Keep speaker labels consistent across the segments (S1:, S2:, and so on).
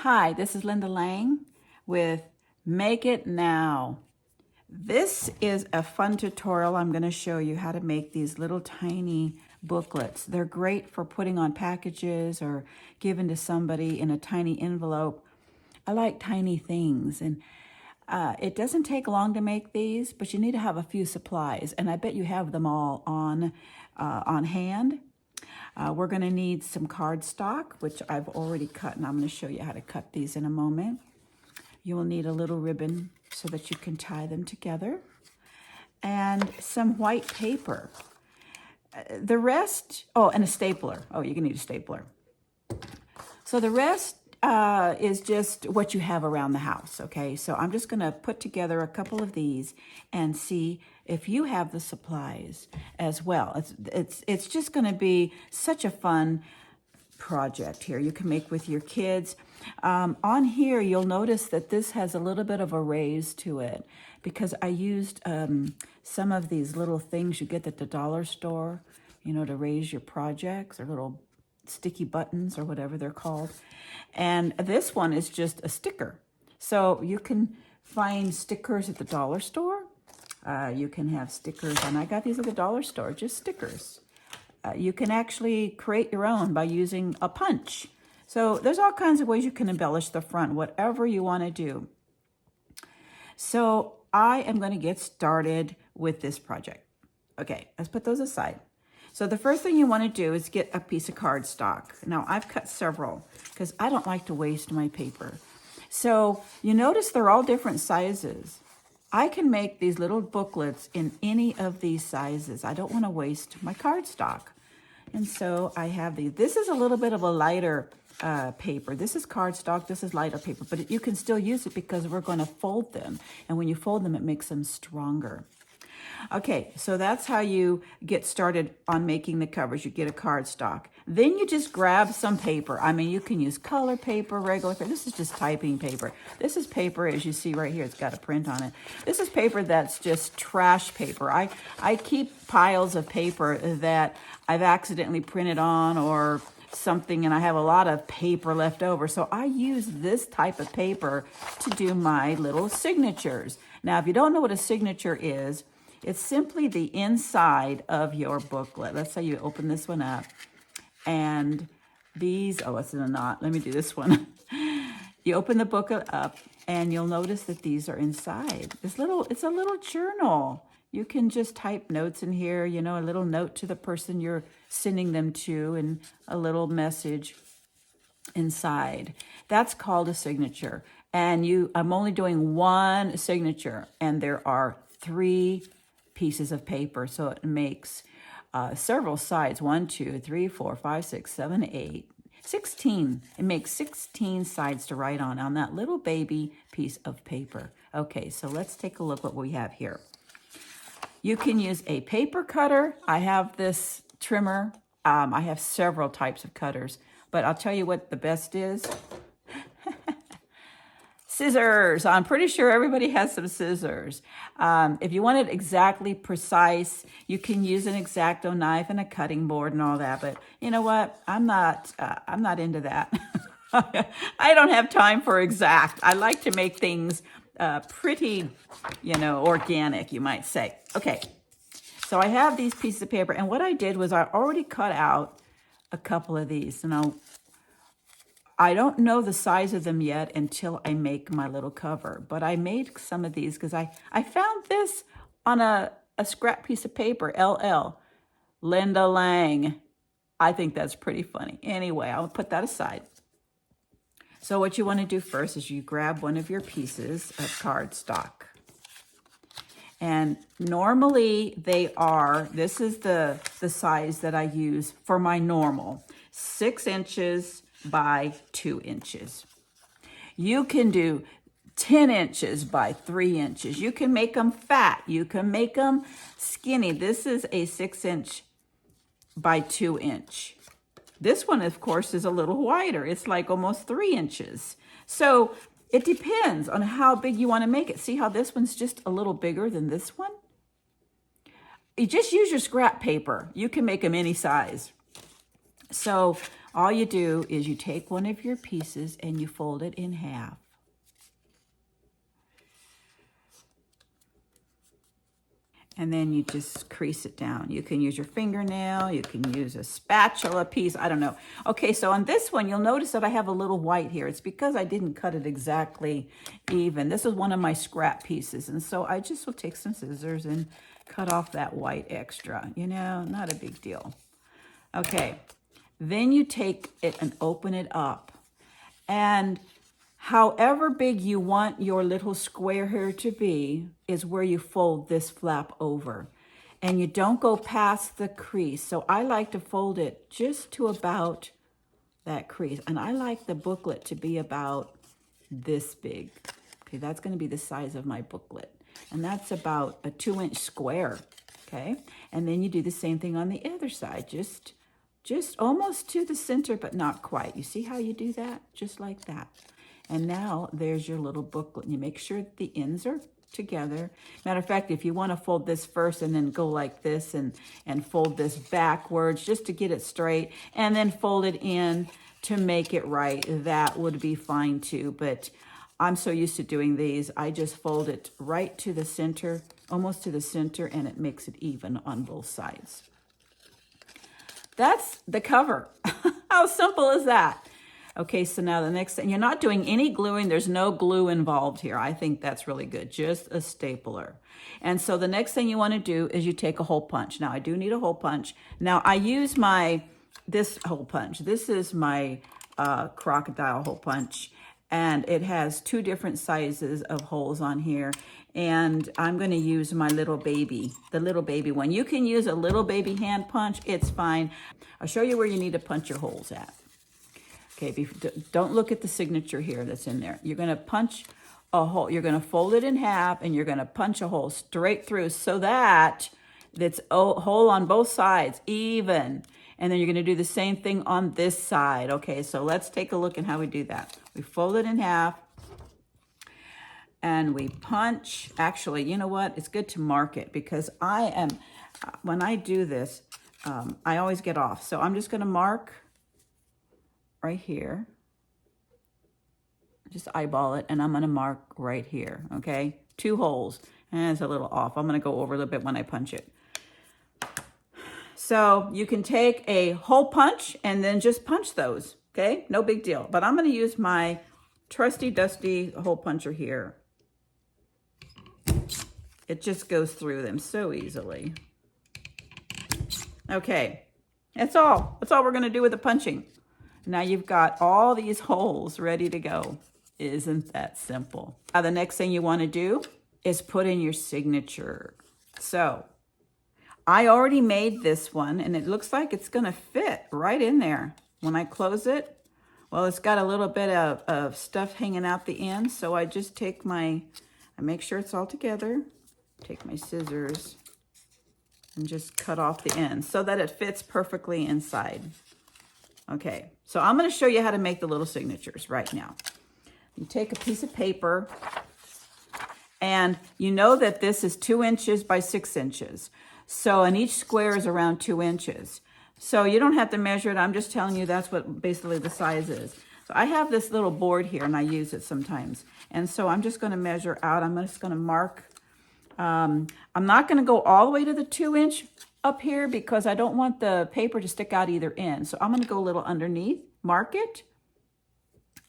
S1: Hi, this is Linda Lang with Make It Now. This is a fun tutorial. I'm going to show you how to make these little tiny booklets. They're great for putting on packages or giving to somebody in a tiny envelope. I like tiny things, and it doesn't take long to make these, but you need to have a few supplies, and I bet you have them all on hand. We're going to need some cardstock, which I've already cut, and I'm going to show you how to cut these in a moment. You will need a little ribbon so that you can tie them together, and some white paper. The rest, and a stapler. Oh, you're going to need a stapler. So the rest is just what you have around the house, okay? So I'm just going to put together a couple of these and see if you have the supplies as well. It's just going to be such a fun project here you can make with your kids. On here, you'll notice that this has a little bit of a raise to it because I used some of these little things you get at the dollar store, you know, to raise your projects, or little sticky buttons or whatever they're called. And this one is just a sticker. So you can find stickers at the dollar store. You can have stickers, and I got these at the dollar store, just stickers. You can actually create your own by using a punch. So there's all kinds of ways you can embellish the front, whatever you want to do. So I am going to get started with this project. Okay, let's put those aside. So the first thing you want to do is get a piece of cardstock. Now I've cut several because I don't like to waste my paper. So you notice they're all different sizes. I can make these little booklets in any of these sizes. I don't want to waste my cardstock. And so I have these. This is a little bit of a lighter paper. This is cardstock, this is lighter paper, but you can still use it because we're going to fold them. And when you fold them, it makes them stronger. Okay, so that's how you get started on making the covers. You get a cardstock. Then you just grab some paper. I mean, you can use color paper, regular paper. This is just typing paper. This is paper, as you see right here. It's got a print on it. This is paper that's just trash paper. I keep piles of paper that I've accidentally printed on or something, and I have a lot of paper left over. So I use this type of paper to do my little signatures. Now, if you don't know what a signature is, it's simply the inside of your booklet. Let's say you open this one up, and these, it's in a knot. Let me do this one. You open the booklet up, and you'll notice that these are inside. It's a little journal. You can just type notes in here, you know, a little note to the person you're sending them to, and a little message inside. That's called a signature. And I'm only doing one signature, and there are 3 pieces of paper, so it makes several sides. 1, 2, 3, 4, 5, 6, 7, 8, 16. It makes 16 sides to write on that little baby piece of paper. Okay, so let's take a look what we have here. You can use a paper cutter. I have this trimmer. I have several types of cutters, but I'll tell you what the best is. Scissors. I'm pretty sure everybody has some scissors. If you want it exactly precise, you can use an X-Acto knife and a cutting board and all that. But you know what? I'm not into that. I don't have time for exact. I like to make things pretty, organic, you might say. Okay. So I have these pieces of paper, and what I did was I already cut out a couple of these. Now, I don't know the size of them yet until I make my little cover, but I made some of these because I found this on a scrap piece of paper, LL, Linda Lang. I think that's pretty funny. Anyway, I'll put that aside. So what you want to do first is you grab one of your pieces of cardstock. And normally this is the size that I use for my normal, 6 inches by 2 inches. You can do 10 inches by 3 inches. You can make them fat. You can make them skinny. This is a 6 inch by 2 inch. This one, of course, is a little wider. It's like almost 3 inches. So it depends on how big you want to make it. See how this one's just a little bigger than this one? You just use your scrap paper. You can make them any size. So All you do is you take one of your pieces and you fold it in half. And then you just crease it down. You can use your fingernail, you can use a spatula piece, I don't know. Okay, so on this one, you'll notice that I have a little white here. It's because I didn't cut it exactly even. This is one of my scrap pieces, and so I just will take some scissors and cut off that white extra. You know, not a big deal. Okay, then you take it and open it up. And however big you want your little square here to be is where you fold this flap over. And you don't go past the crease. So I like to fold it just to about that crease. And I like the booklet to be about this big. Okay, that's going to be the size of my booklet. And that's about a 2-inch square. Okay, and then you do the same thing on the other side. Just almost to the center, but not quite. You see how you do that? Just like that. And now there's your little booklet. And you make sure that the ends are together. Matter of fact, if you want to fold this first and then go like this and fold this backwards just to get it straight and then fold it in to make it right, that would be fine too. But I'm so used to doing these, I just fold it right to the center, almost to the center, and it makes it even on both sides. That's the cover. How simple is that? Okay, so now the next thing, you're not doing any gluing. There's no glue involved here. I think that's really good. Just a stapler. And so the next thing you want to do is you take a hole punch. Now, I do need a hole punch. Now, I use this hole punch. This is my crocodile hole punch. And it has 2 different sizes of holes on here. And I'm going to use my little baby, the little baby one. You can use a little baby hand punch. It's fine. I'll show you where you need to punch your holes at. Okay, don't look at the signature here that's in there. You're going to punch a hole. You're going to fold it in half, and you're going to punch a hole straight through so that it's a hole on both sides, even. And then you're going to do the same thing on this side. Okay, so let's take a look at how we do that. We fold it in half, and we punch. Actually, you know what? It's good to mark it because when I do this, I always get off. So I'm just going to mark right here. Just eyeball it, and I'm going to mark right here, okay? 2 holes, and it's a little off. I'm going to go over a little bit when I punch it. So you can take a hole punch and then just punch those, okay? No big deal. But I'm going to use my trusty dusty hole puncher here. It just goes through them so easily. Okay, that's all. That's all we're going to do with the punching. Now you've got all these holes ready to go. Isn't that simple? Now the next thing you want to do is put in your signature. So I already made this one, and it looks like it's going to fit right in there. When I close it, well, it's got a little bit of stuff hanging out the end. So I just take I make sure it's all together. Take my scissors and just cut off the end so that it fits perfectly inside. Okay, so I'm going to show you how to make the little signatures right now. You take a piece of paper, and you know that this is 2 inches by 6 inches. So, and each square is around 2 inches. So you don't have to measure it. I'm just telling you that's what basically the size is. So I have this little board here, and I use it sometimes. And so I'm just going to measure out. I'm just going to mark. I'm not going to go all the way to the 2-inch up here because I don't want the paper to stick out either end. So I'm going to go a little underneath, mark it,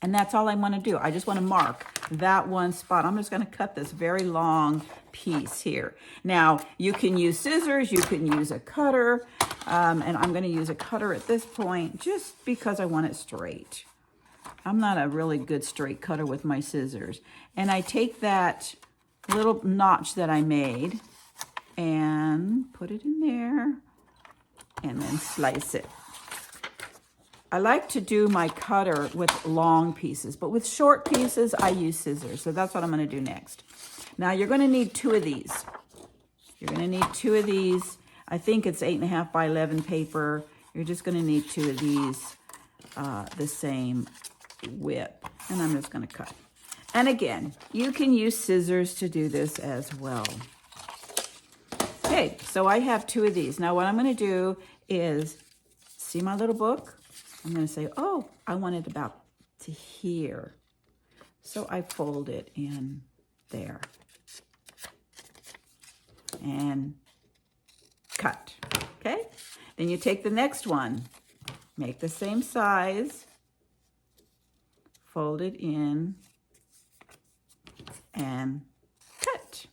S1: and that's all I want to do. I just want to mark that one spot. I'm just going to cut this very long piece here. Now, you can use scissors, you can use a cutter, and I'm going to use a cutter at this point just because I want it straight. I'm not a really good straight cutter with my scissors. And I take that little notch that I made and put it in there and then slice it. I like to do my cutter with long pieces, but with short pieces, I use scissors. So that's what I'm going to do next. Now you're going to need 2 of these. You're going to need 2 of these. I think it's 8.5 by 11 paper. You're just going to need 2 of these, the same width. And I'm just going to cut. And again, you can use scissors to do this as well. Okay, so I have 2 of these. Now what I'm going to do is, see my little book? I'm going to say, oh, I want it about to here. So I fold it in there. And cut, okay? Then you take the next one, make the same size, fold it in, and cut.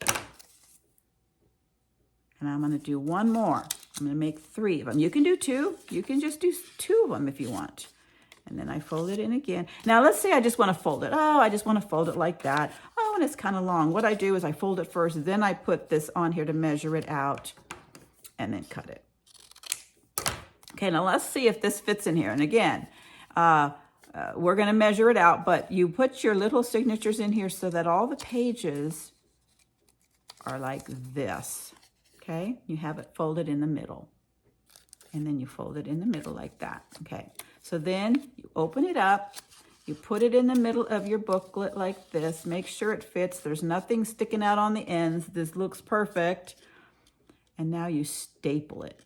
S1: And I'm gonna do one more. I'm gonna make 3 of them. You can do 2. You can just do 2 of them if you want. And then I fold it in again. Now let's say I just wanna fold it. Oh, I just wanna fold it like that. Oh, and it's kind of long. What I do is I fold it first, then I put this on here to measure it out, and then cut it. Okay, now let's see if this fits in here. And again, we're gonna measure it out, but you put your little signatures in here so that all the pages are like this, okay? You have it folded in the middle. And then you fold it in the middle like that, okay? So then you open it up, you put it in the middle of your booklet like this, make sure it fits, there's nothing sticking out on the ends, this looks perfect. And now you staple it.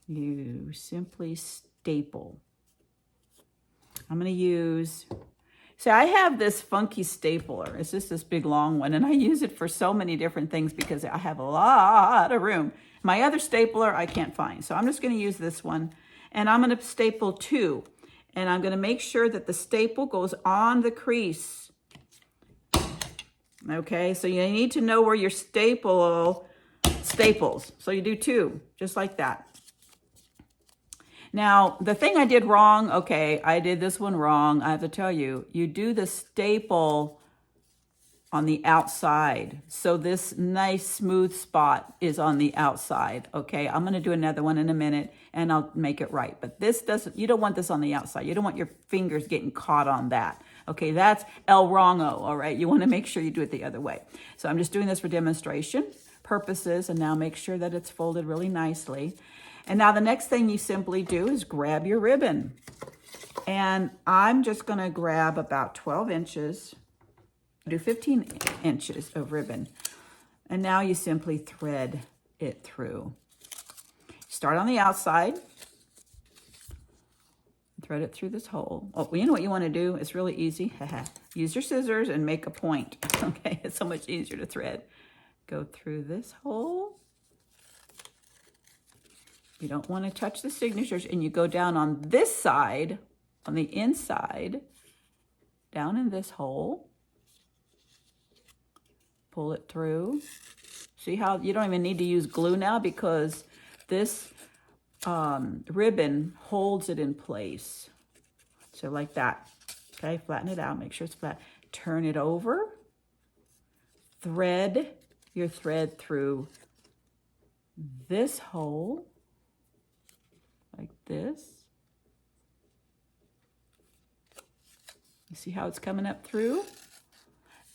S1: You simply staple. I'm gonna use, see, I have this funky stapler. It's just this big long one, and I use it for so many different things because I have a lot of room. My other stapler I can't find, so I'm just gonna use this one. And I'm gonna staple 2. And I'm gonna make sure that the staple goes on the crease. Okay, so you need to know where your staples. So you do 2, just like that. Now, the thing I did wrong, okay, I did this one wrong. I have to tell you, you do the staple on the outside. So this nice smooth spot is on the outside, okay? I'm gonna do another one in a minute and I'll make it right. But this doesn't, you don't want this on the outside. You don't want your fingers getting caught on that. Okay, that's el wrongo, all right? You wanna make sure you do it the other way. So I'm just doing this for demonstration purposes, and now make sure that it's folded really nicely. And now the next thing you simply do is grab your ribbon. And I'm just gonna grab about 12 inches, do 15 inches of ribbon. And now you simply thread it through. Start on the outside, thread it through this hole. Oh, well, you know what you wanna do? It's really easy. Use your scissors and make a point, okay? It's so much easier to thread. Go through this hole. You don't want to touch the signatures, and you go down on this side, on the inside, down in this hole. Pull it through. See how you don't even need to use glue now because this ribbon holds it in place. So like that. Okay, flatten it out, make sure it's flat. Turn it over. Thread your thread through this hole. Like this. You see how it's coming up through?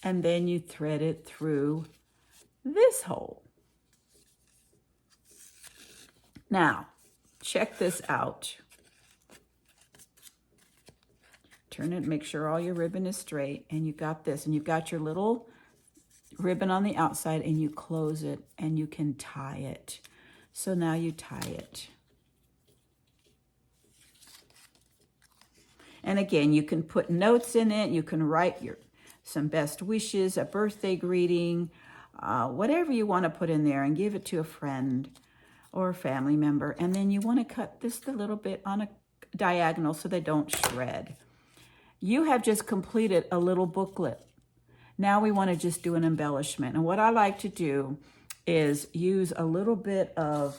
S1: And then you thread it through this hole. Now, check this out. Turn it, make sure all your ribbon is straight, and you got this, and you've got your little ribbon on the outside, and you close it, and you can tie it. So now you tie it. And again, you can put notes in it. You can write some best wishes, a birthday greeting, whatever you want to put in there, and give it to a friend or a family member. And then you want to cut this a little bit on a diagonal so they don't shred. You have just completed a little booklet. Now we want to just do an embellishment. And what I like to do is use a little bit of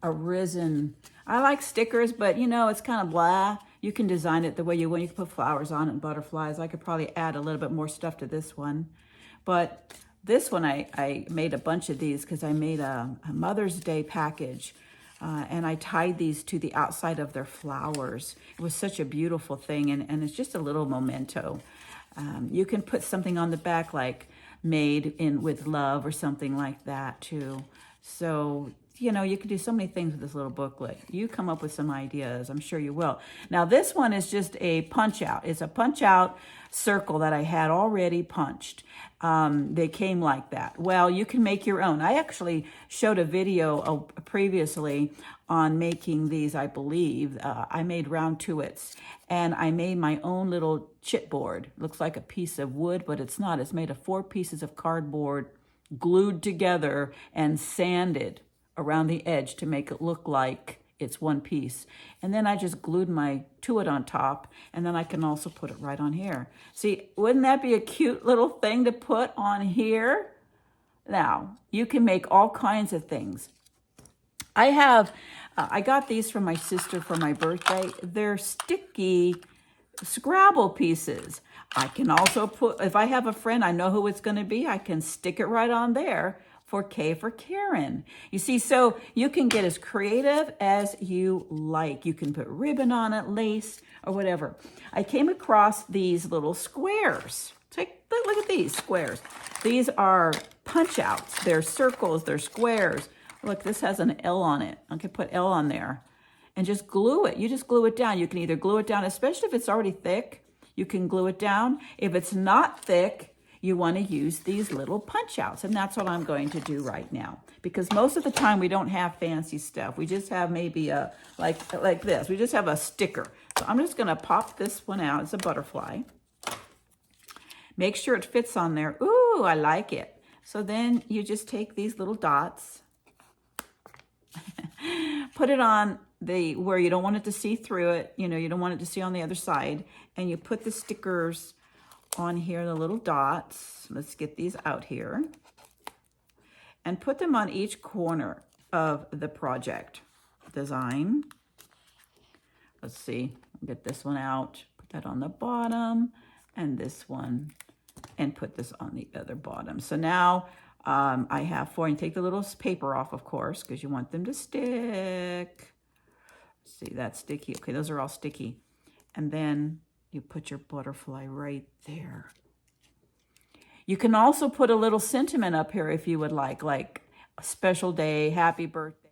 S1: a resin. I like stickers, but you know, it's kind of blah. You can design it the way you want. You can put flowers on it and butterflies. I could probably add a little bit more stuff to this one. But this one, I made a bunch of these because I made a Mother's Day package. And I tied these to the outside of their flowers. It was such a beautiful thing, and it's just a little memento. You can put something on the back like made in with love or something like that too. So you know, you can do so many things with this little booklet. You come up with some ideas. I'm sure you will. Now, this one is just a punch out. It's a punch out circle that I had already punched. They came like that. Well, you can make your own. I actually showed a video previously on making these, I believe. I made round tuits, and I made my own little chipboard. Looks like a piece of wood, but it's not. It's made of 4 pieces of cardboard glued together and sanded around the edge to make it look like it's one piece. And then I just glued my tuit on top, and then I can also put it right on here. See, wouldn't that be a cute little thing to put on here? Now, you can make all kinds of things. I got these from my sister for my birthday. They're sticky Scrabble pieces. I can also put, if I have a friend, I know who it's going to be, I can stick it right on there for K for Karen. You see, so you can get as creative as you like. You can put ribbon on it, lace, or whatever. I came across these little squares. Look at these squares. These are punch outs. They're circles, they're squares. Look, this has an L on it. I can put L on there and just glue it. You just glue it down. You can either glue it down, especially if it's already thick, you can glue it down. If it's not thick, you want to use these little punch outs. And that's what I'm going to do right now. Because most of the time we don't have fancy stuff. We just have maybe a, like this. We just have a sticker. So I'm just going to pop this one out. It's a butterfly. Make sure it fits on there. Ooh, I like it. So then you just take these little dots, put it on where you don't want it to see through it. You know, you don't want it to see on the other side. And you put the stickers on here, the little dots. Let's get these out here. And put them on each corner of the project. Design. Let's see, get this one out. Put that on the bottom. And this one. And put this on the other bottom. So now I have 4. And take the little paper off, of course, because you want them to stick. See, that's sticky. Okay, those are all sticky. And then you put your butterfly right there. You can also put a little sentiment up here if you would like a special day, happy birthday.